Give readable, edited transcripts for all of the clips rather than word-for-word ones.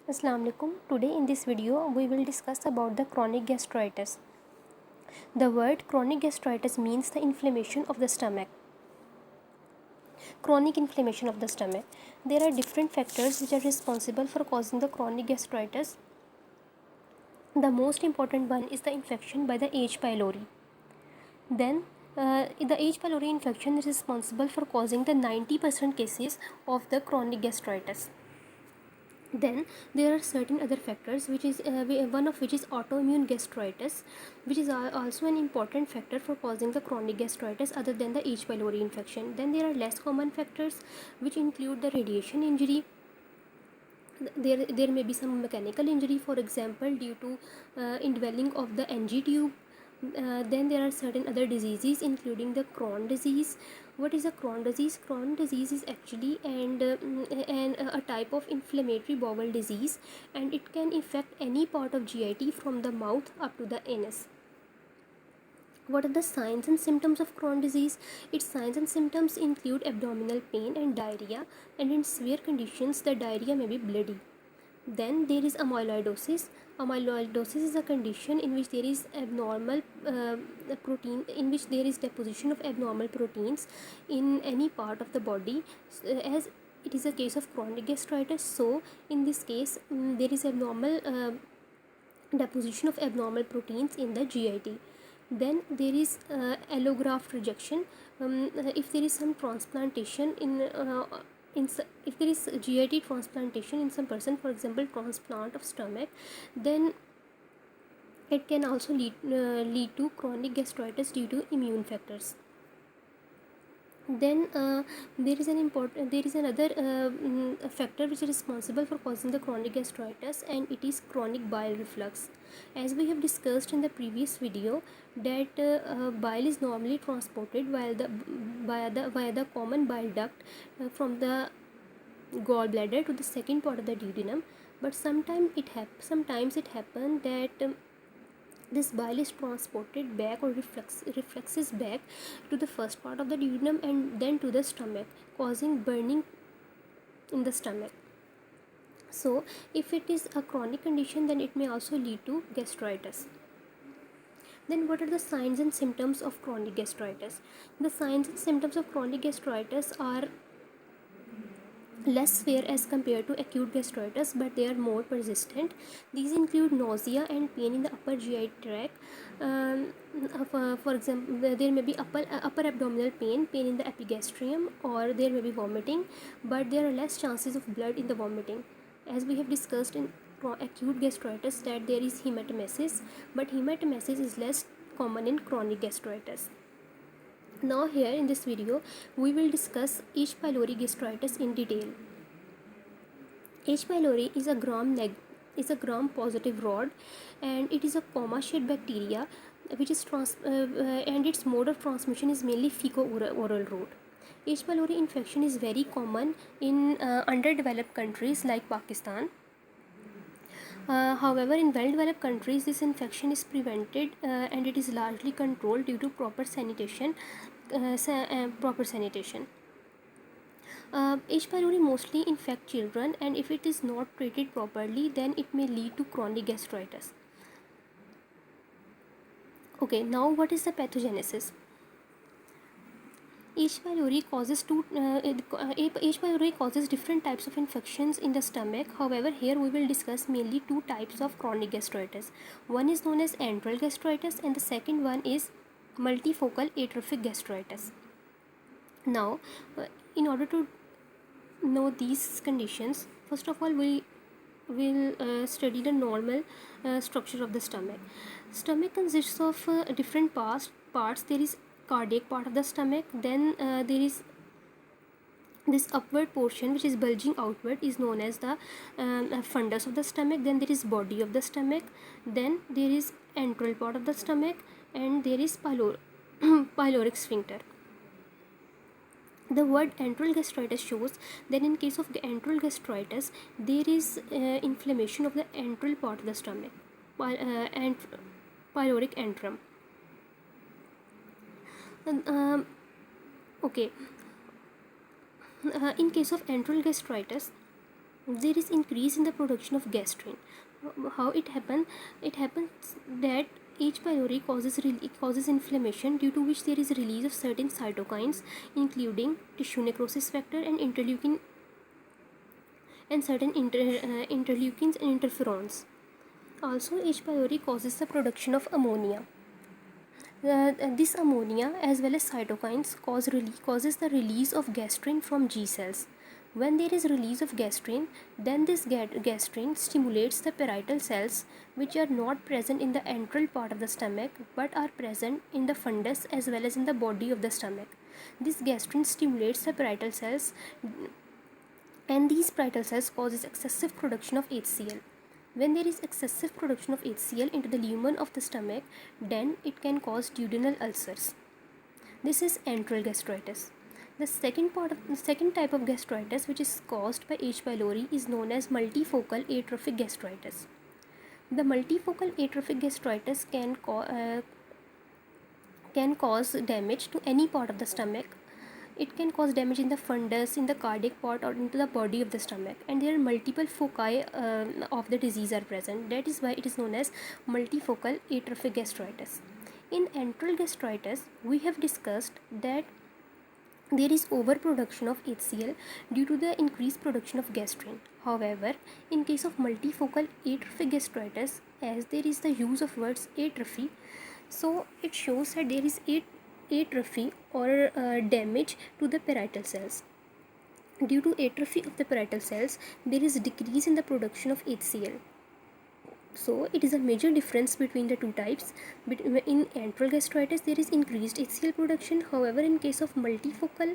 Assalamu alaikum. Today in this video we will discuss about the chronic gastritis. The word chronic gastritis means the inflammation of the stomach. Chronic inflammation of the stomach. There are different factors which are responsible for causing the chronic gastritis. The most important one is the infection by the H. pylori. Then the H. pylori infection is responsible for causing the 90% cases of the chronic gastritis. Then there are certain other factors which is one of which is autoimmune gastritis, which is also an important factor for causing the chronic gastritis other than the H. pylori infection. Then there are less common factors which include the radiation injury. There may be some mechanical injury, for example due to indwelling of the NG tube. Then there are certain other diseases including the Crohn disease. What is a Crohn disease? Crohn disease is actually a type of inflammatory bowel disease, and it can affect any part of GIT from the mouth up to the anus. What are the signs and symptoms of Crohn disease? Its signs and symptoms include abdominal pain and diarrhea, and in severe conditions the diarrhea may be bloody. Then there is amyloidosis. Amyloidosis is a condition in which there is abnormal in which there is deposition of abnormal proteins in any part of the body, as it is a case of chronic gastritis. So in this case there is abnormal deposition of abnormal proteins in the GIT. Then there is allograft rejection. If there is some transplantation if there is GIT transplantation in some person, for example transplant of stomach, then it can also lead to chronic gastritis due to immune factors. Then there is another factor which is responsible for causing the chronic gastritis, and it is chronic bile reflux. As we have discussed in the previous video, that bile is normally transported via the common bile duct from the gallbladder to the second part of the duodenum, but sometimes it happens that this bile is transported back or reflexes back to the first part of the duodenum and then to the stomach, causing burning in the stomach. So if it is a chronic condition, then it may also lead to gastritis. Then what are the signs and symptoms of chronic gastritis? The signs and symptoms of chronic gastritis are less severe as compared to acute gastritis, but they are more persistent. These include nausea and pain in the upper GI tract. For example, there may be upper abdominal pain in the epigastrium, or there may be vomiting, but there are less chances of blood in the vomiting. As we have discussed in acute gastritis, that there is hematemesis, but hematemesis is less common in chronic gastritis. Now here in this video we will discuss H. pylori gastritis in detail. H. pylori is a gram positive rod, and it is a comma-shaped bacteria which is and its mode of transmission is mainly fecal-oral route. H. pylori infection is very common in underdeveloped countries like Pakistan. However, in well-developed countries, this infection is prevented and it is largely controlled due to proper sanitation. H. pylori mostly infect children, and if it is not treated properly, then it may lead to chronic gastritis. Okay, now what is the pathogenesis? H. pylori causes different types of infections in the stomach. However, here we will discuss mainly two types of chronic gastritis. One is known as antral gastritis, and the second one is multifocal atrophic gastritis. Now, in order to know these conditions, first of all we will study the normal structure of the stomach. Stomach consists of different parts. There is cardiac part of the stomach, then there is this upward portion which is bulging outward is known as the fundus of the stomach. Then there is body of the stomach, then there is antral part of the stomach, and there is pyloric sphincter. The word antral gastritis shows that in case of the antral gastritis, there is inflammation of the antral part of the stomach, pyloric antrum. Okay, in case of antral gastritis, there is increase in the production of gastrin. How it happens? It happens that H. pylori causes inflammation, due to which there is release of certain cytokines, including tissue necrosis factor and interleukin, and certain interleukins and interferons. Also, H. pylori causes the production of ammonia. This ammonia as well as cytokines causes the release of gastrin from G cells. When there is release of gastrin, then this gastrin stimulates the parietal cells, which are not present in the antral part of the stomach but are present in the fundus as well as in the body of the stomach. This gastrin stimulates the parietal cells, and these parietal cells causes excessive production of HCl. When there is excessive production of HCl into the lumen of the stomach, then it can cause duodenal ulcers. This is antral gastritis. The second type of gastritis, which is caused by H. pylori, is known as multifocal atrophic gastritis. The multifocal atrophic gastritis can cause damage to any part of the stomach. It can cause damage in the fundus, in the cardiac part, or into the body of the stomach, and there are multiple foci of the disease are present. That is why it is known as multifocal atrophic gastritis. In antral gastritis, we have discussed that there is overproduction of HCl due to the increased production of gastrin. However, in case of multifocal atrophic gastritis, as there is the use of words atrophy, so it shows that there is atrophy or damage to the parietal cells. Due to atrophy of the parietal cells, there is decrease in the production of HCl. So it is a major difference between the two types. In antral gastritis, there is increased HCl production. However, in case of multifocal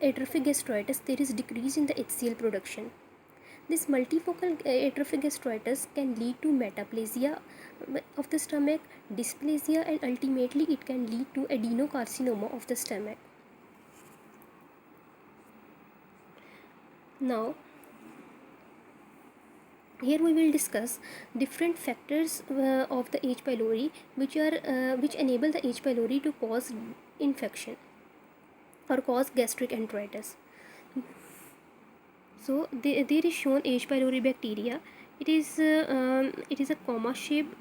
atrophic gastritis, there is decrease in the HCl production. This multifocal atrophic gastritis can lead to metaplasia of the stomach, dysplasia, and ultimately it can lead to adenocarcinoma of the stomach. Now, here we will discuss different factors of the H. pylori which enable the H. pylori to cause infection or cause gastric enteritis. So there is shown H. pylori bacteria. It is a comma-shaped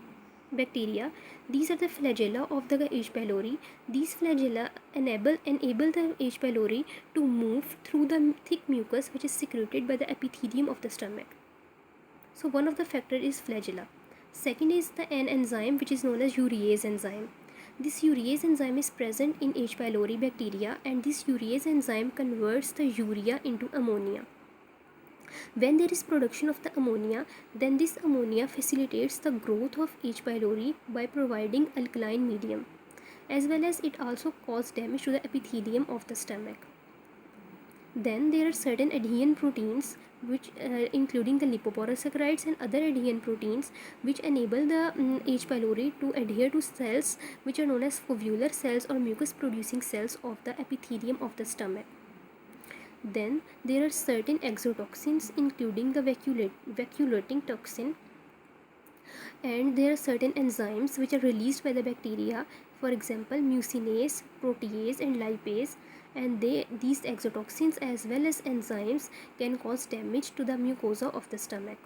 bacteria. These are the flagella of the H. pylori. These flagella enable the H. pylori to move through the thick mucus which is secreted by the epithelium of the stomach. So one of the factor is flagella. Second is an enzyme which is known as urease enzyme. This urease enzyme is present in H. pylori bacteria, and this urease enzyme converts the urea into ammonia. When there is production of the ammonia, then this ammonia facilitates the growth of H. pylori by providing alkaline medium, as well as it also causes damage to the epithelium of the stomach. Then there are certain adherent proteins which including the lipopolysaccharides and other adherent proteins which enable the H. pylori to adhere to cells which are known as foveolar cells or mucus producing cells of the epithelium of the stomach. Then there are certain exotoxins including the vacuolating toxin, and there are certain enzymes which are released by the bacteria, for example mucinase, protease, and lipase, and these exotoxins as well as enzymes can cause damage to the mucosa of the stomach.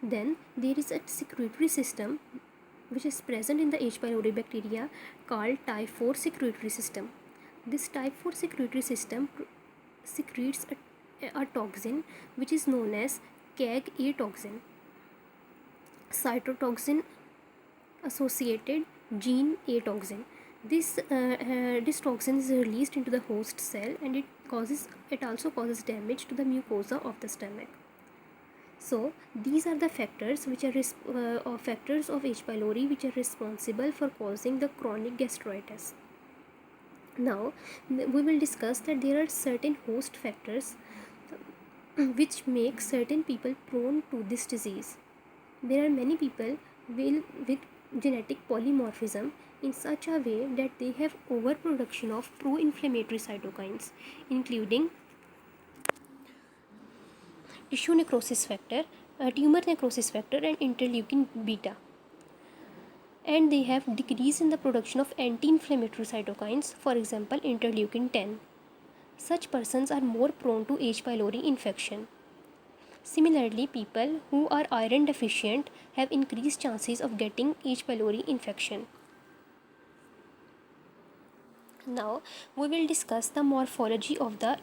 Then there is a secretory system which is present in the H. pylori bacteria called type 4 secretory system. This type 4 secretory system secretes a toxin which is known as CAG-A toxin, cytotoxin associated gene A toxin. This toxin is released into the host cell, and it also causes damage to the mucosa of the stomach. So these are the factors which are factors of H. pylori which are responsible for causing the chronic gastritis. Now we will discuss that there are certain host factors which make certain people prone to this disease. There are many people with genetic polymorphism in such a way that they have overproduction of pro-inflammatory cytokines, including tissue necrosis factor, tumor necrosis factor, and interleukin beta. And they have decrease in the production of anti-inflammatory cytokines, for example interleukin 10. Such persons are more prone to H. pylori infection. Similarly, people who are iron deficient have increased chances of getting H. pylori infection. Now, we will discuss the morphology of the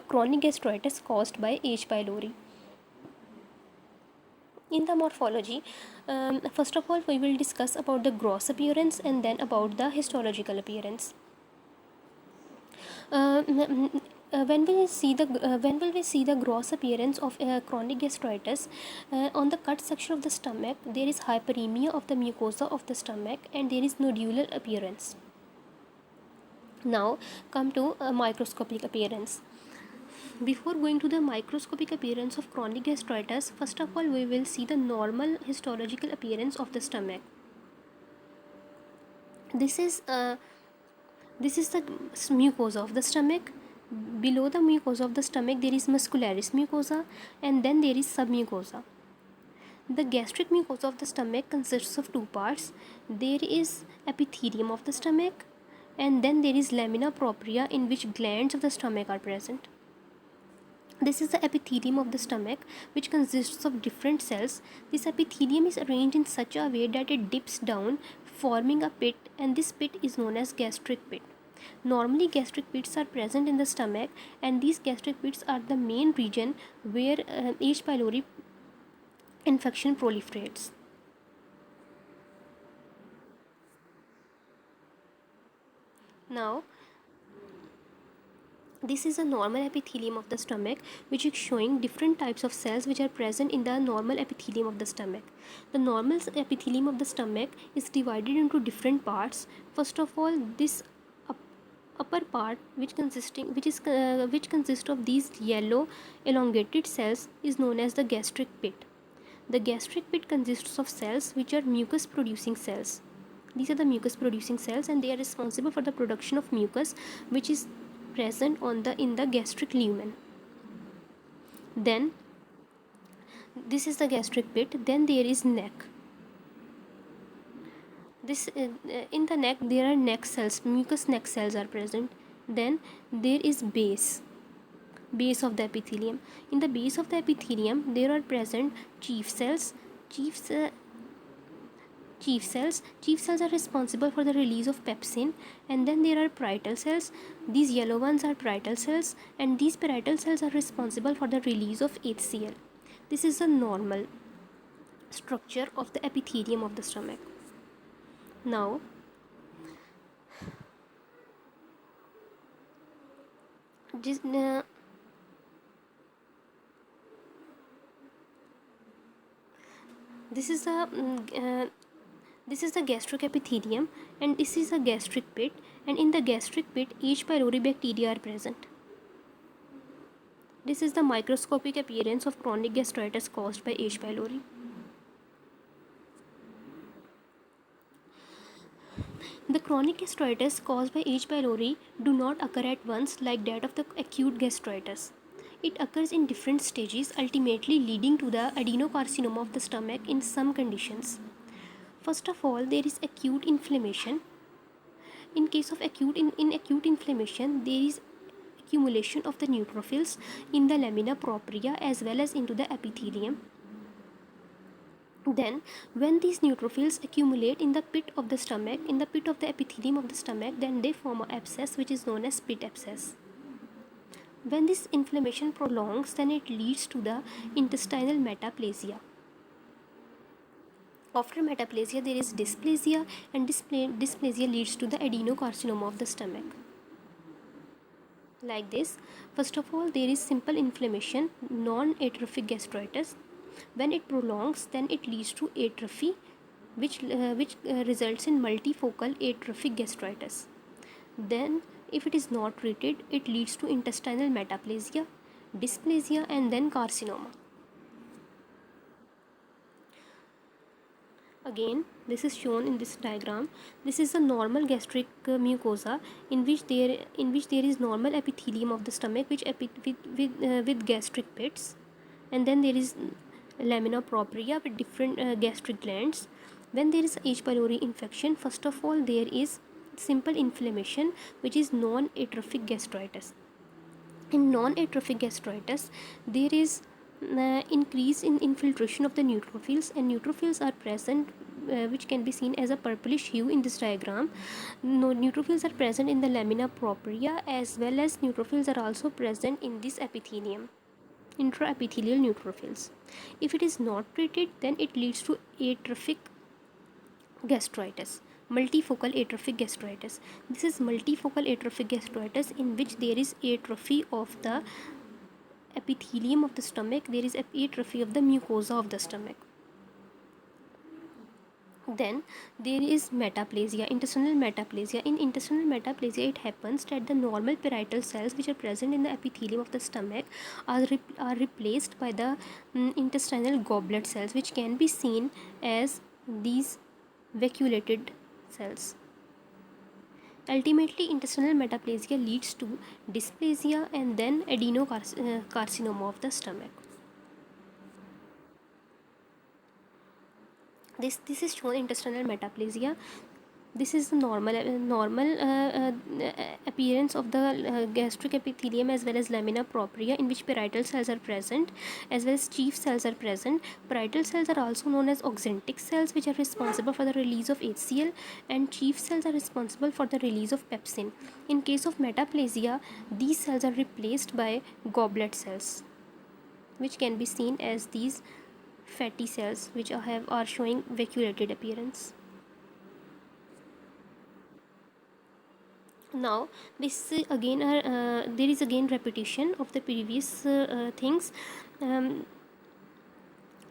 chronic gastritis caused by H. pylori. In the morphology, first of all, we will discuss about the gross appearance and then about the histological appearance. When will we see the gross appearance of chronic gastritis? On the cut section of the stomach, there is hyperemia of the mucosa of the stomach and there is nodular appearance. Now come to microscopic appearance. Before going to the microscopic appearance of chronic gastritis, first of all we will see the normal histological appearance of the stomach. This is the mucosa of the stomach. Below the mucosa of the stomach there is muscularis mucosa and then there is submucosa. The gastric mucosa of the stomach consists of two parts. There is epithelium of the stomach and then there is lamina propria in which glands of the stomach are present. This is the epithelium of the stomach, which consists of different cells. This epithelium is arranged in such a way that it dips down, forming a pit, and this pit is known as gastric pit. Normally, gastric pits are present in the stomach, and these gastric pits are the main region where H. pylori infection proliferates. Now, this is a normal epithelium of the stomach, which is showing different types of cells which are present in the normal epithelium of the stomach. The normal epithelium of the stomach is divided into different parts. First of all, this upper part, which consists of these yellow elongated cells, is known as the gastric pit. The gastric pit consists of cells which are mucus producing cells. These are the mucus producing cells and they are responsible for the production of mucus, which is present in the gastric lumen. Then this is the gastric pit. Then there is neck. In the neck there are neck cells, mucous neck cells are present. Then there is base of the epithelium. In the base of the epithelium there are present chief cells. Chief cells are responsible for the release of pepsin, and then there are parietal cells. These yellow ones are parietal cells, and these parietal cells are responsible for the release of HCl. This is the normal structure of the epithelium of the stomach. Now, this is the gastric epithelium and this is a gastric pit, and in the gastric pit H. pylori bacteria are present. This is the microscopic appearance of chronic gastritis caused by H. pylori. The chronic gastritis caused by H. pylori do not occur at once like that of the acute gastritis. It occurs in different stages, ultimately leading to the adenocarcinoma of the stomach in some conditions. First of all, there is acute inflammation. In case of acute inflammation, there is accumulation of the neutrophils in the lamina propria as well as into the epithelium. Then, when these neutrophils accumulate in the pit of the stomach, in the pit of the epithelium of the stomach, then they form an abscess which is known as pit abscess. When this inflammation prolongs, then it leads to the intestinal metaplasia. After metaplasia, there is dysplasia, and dysplasia leads to the adenocarcinoma of the stomach. Like this, first of all, there is simple inflammation, non-atrophic gastritis. When it prolongs, then it leads to atrophy, which results in multifocal atrophic gastritis. Then, if it is not treated, it leads to intestinal metaplasia, dysplasia, and then carcinoma. Again, this is shown in this diagram. This is a normal gastric mucosa in which there is normal epithelium of the stomach with gastric pits, and then there is lamina propria with different gastric glands. When there is H. pylori infection, first of all there is simple inflammation which is non-atrophic gastritis. In non-atrophic gastritis, there is increase in infiltration of the neutrophils, and neutrophils are present, which can be seen as a purplish hue in this diagram. No, neutrophils are present in the lamina propria, as well as neutrophils are also present in this epithelium, intraepithelial neutrophils. If it is not treated, then it leads to atrophic gastritis, multifocal atrophic gastritis. This is multifocal atrophic gastritis in which there is atrophy of the epithelium of the stomach, there is atrophy of the mucosa of the stomach. Then there is metaplasia, intestinal metaplasia. In intestinal metaplasia, it happens that the normal parietal cells which are present in the epithelium of the stomach are replaced by the intestinal goblet cells, which can be seen as these vacuolated cells. Ultimately, intestinal metaplasia leads to dysplasia and then adenocarcinoma of the stomach. This is shown intestinal metaplasia. This is the normal appearance of the gastric epithelium as well as lamina propria, in which parietal cells are present as well as chief cells are present. Parietal cells are also known as oxyntic cells, which are responsible for the release of HCl, and chief cells are responsible for the release of pepsin. In case of metaplasia, these cells are replaced by goblet cells, which can be seen as these fatty cells, which are showing vacuolated appearance. Now this again there is again repetition of the previous things.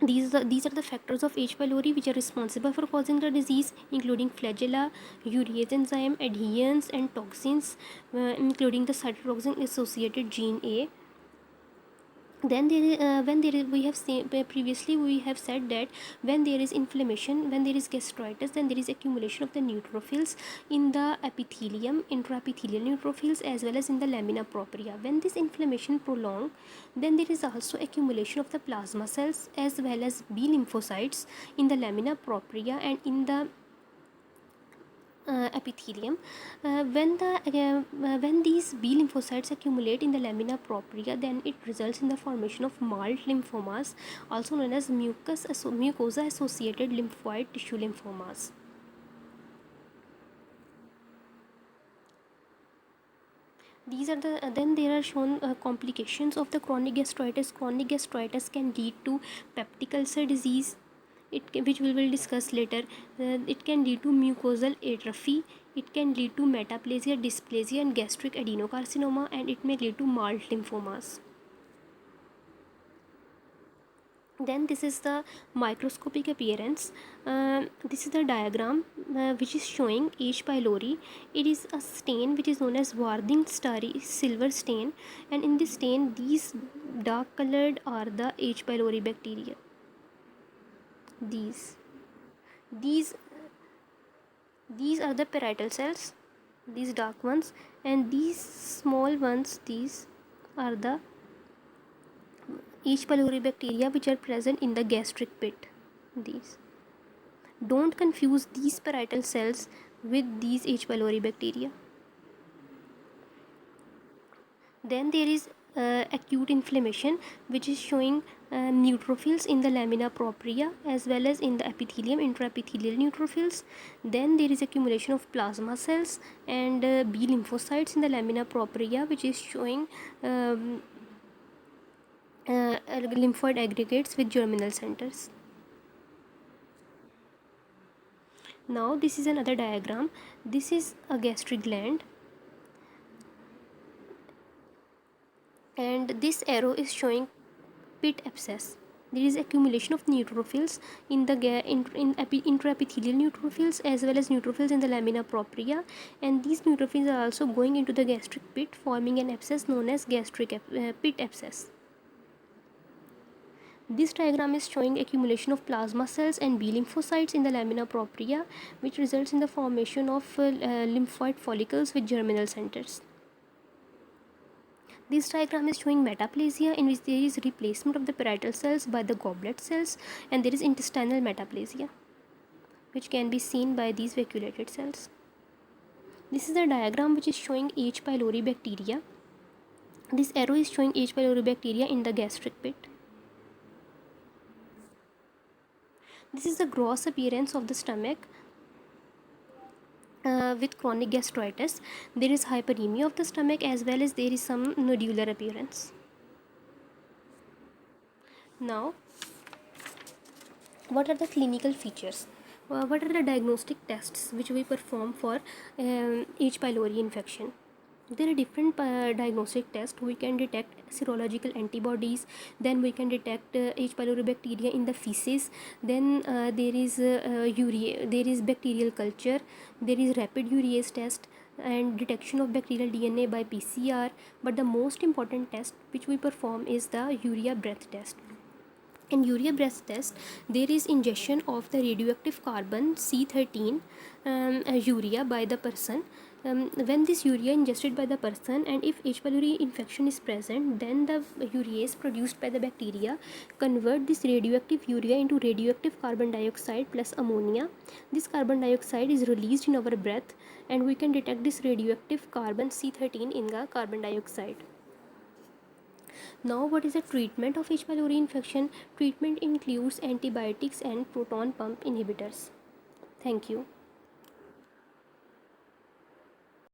These are the factors of H. pylori which are responsible for causing the disease, including flagella, urease enzyme, adherents, and toxins, including the cytotoxin associated gene A. Then we have seen previously, we have said that when there is inflammation, when there is gastritis, then there is accumulation of the neutrophils in the epithelium, intraepithelial neutrophils, as well as in the lamina propria. When this inflammation prolong, then there is also accumulation of the plasma cells as well as B lymphocytes in the lamina propria and in the epithelium. When these B lymphocytes accumulate in the lamina propria, then it results in the formation of mild lymphomas, also known as mucosa associated lymphoid tissue lymphomas. These are the then there are shown complications of the chronic gastritis. Chronic gastritis can lead to peptic ulcer disease, which we will discuss later. It can lead to mucosal atrophy, it can lead to metaplasia, dysplasia, and gastric adenocarcinoma, and it may lead to mild lymphomas. Then this is the microscopic appearance. This is the diagram which is showing H. pylori. It is a stain which is known as Warthin starry silver stain, and in this stain these dark colored are the H. pylori bacteria. These are the parietal cells, these dark ones, and these small ones, these are the H. pylori bacteria which are present in the gastric pit. These, don't confuse these parietal cells with these H. pylori bacteria. Then there is acute inflammation which is showing neutrophils in the lamina propria as well as in the epithelium, intraepithelial neutrophils. Then there is accumulation of plasma cells and B lymphocytes in the lamina propria, which is showing lymphoid aggregates with germinal centers. Now this is another diagram. This is a gastric gland, and this arrow is showing pit abscess. There is accumulation of neutrophils in the intraepithelial neutrophils as well as neutrophils in the lamina propria, and these neutrophils are also going into the gastric pit, forming an abscess known as gastric pit abscess. This diagram is showing accumulation of plasma cells and B lymphocytes in the lamina propria, which results in the formation of lymphoid follicles with germinal centers. This diagram is showing metaplasia, in which there is replacement of the parietal cells by the goblet cells, and there is intestinal metaplasia, which can be seen by these vacuolated cells. This is a diagram which is showing H. pylori bacteria. This arrow is showing H. pylori bacteria in the gastric pit. This is the gross appearance of the stomach with chronic gastritis. There is hyperemia of the stomach as well as there is some nodular appearance. Now, what are the clinical features? What are the diagnostic tests which we perform for H. pylori infection? There are different diagnostic tests. We can detect serological antibodies, then we can detect H. pylori bacteria in the feces, then there is bacterial culture, there is rapid urease test and detection of bacterial DNA by PCR, but the most important test which we perform is the urea breath test. In urea breath test, there is ingestion of the radioactive carbon C13 urea by the person. When this urea ingested by the person and if H. pylori infection is present, then the urease produced by the bacteria convert this radioactive urea into radioactive carbon dioxide plus ammonia. This carbon dioxide is released in our breath and we can detect this radioactive carbon C13 in the carbon dioxide. Now, what is the treatment of H. pylori infection? Treatment includes antibiotics and proton pump inhibitors. Thank you.